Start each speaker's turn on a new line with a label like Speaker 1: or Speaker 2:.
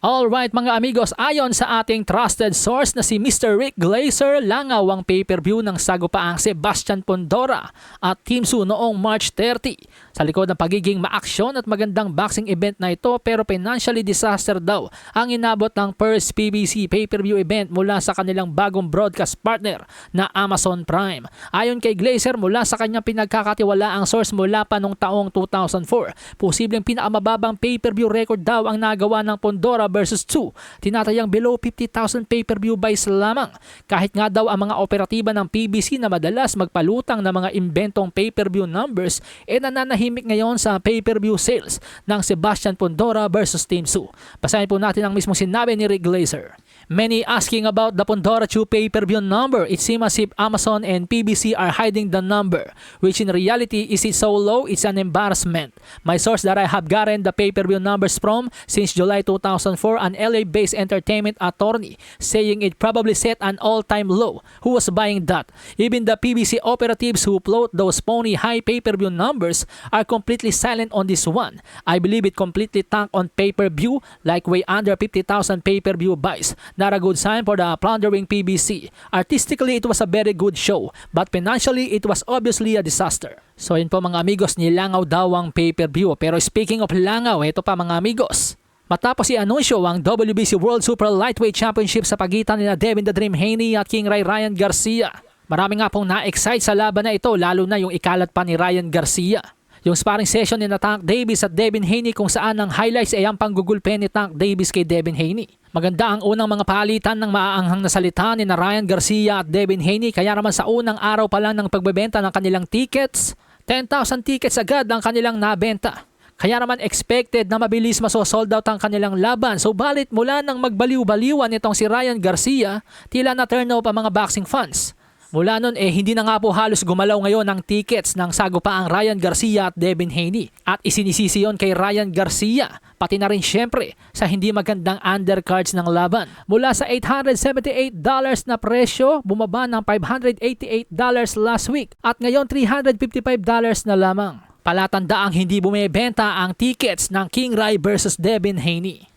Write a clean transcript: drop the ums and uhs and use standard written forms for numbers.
Speaker 1: Alright mga amigos, ayon sa ating trusted source na si Mr. Rick Glazer, langaw ang pay-per-view ng sagupaang Sebastian Pondora at Team Su noong March 30. Sa likod ng pagiging maaksyon at magandang boxing event na ito, pero financially disaster daw ang inabot ng first PBC pay-per-view event mula sa kanilang bagong broadcast partner na Amazon Prime. Ayon kay Glazer, mula sa kanyang pinagkakatiwalaang source mula pa noong taong 2004, posibleng pinakamababang pay-per-view record daw ang nagawa ng Pondora versus 2, tinatayang below 50,000 pay-per-view buys lamang. Kahit nga daw ang mga operatiba ng PBC na madalas magpalutang ng mga imbentong pay-per-view numbers nananahimik ngayon sa pay-per-view sales ng Sebastian Pondora versus Team Su. Basahin po natin ang mismong sinabi ni Rick Glazer. Many asking about the Pondora 2 pay-per-view number. It seems as if Amazon and PBC are hiding the number, which in reality is it so low it's an embarrassment. My source that I have gotten the pay-per-view numbers from since July 2004, an LA-based entertainment attorney, saying it probably set an all-time low. Who was buying that? Even the PBC operatives who float those phony high pay-per-view numbers are completely silent on this one. I believe it completely tanked on pay-per-view, like way under 50,000 pay-per-view buys. Not a good sign for the plundering PBC. Artistically, it was a very good show, but financially, it was obviously a disaster. So yun po mga amigos, nilangaw daw ang pay-per-view. Pero speaking of langaw, ito pa mga amigos. Matapos i-anunsyo ang WBC World Super Lightweight Championship sa pagitan ni Devin the Dream Haney at King Ryan Garcia. Marami nga pong na-excite sa laban na ito, lalo na yung ikalat pa ni Ryan Garcia. Yung sparring session ni Tank Davis at Devin Haney, kung saan ang highlights ay ang panggugulpe ni Tank Davis kay Devin Haney. Maganda ang unang mga palitan ng maaanghang na salita ni Ryan Garcia at Devin Haney, kaya naman sa unang araw pa lang ng pagbebenta ng kanilang tickets, 10,000 tickets agad ang kanilang nabenta. Kaya naman expected na mabilis masosold out ang kanilang laban. So balit mula nang magbaliw-baliwan itong si Ryan Garcia, tila na turn off ang mga boxing fans. Mula nun hindi na nga po halos gumalaw ngayon ang tickets ng sagupaang Ryan Garcia at Devin Haney. At isinisisi yon kay Ryan Garcia, pati na rin syempre sa hindi magandang undercards ng laban. Mula sa $878 na presyo, bumaba ng $588 last week at ngayon $355 na lamang. Palatandaang hindi bumebenta ang tickets ng King Rai versus Devin Haney.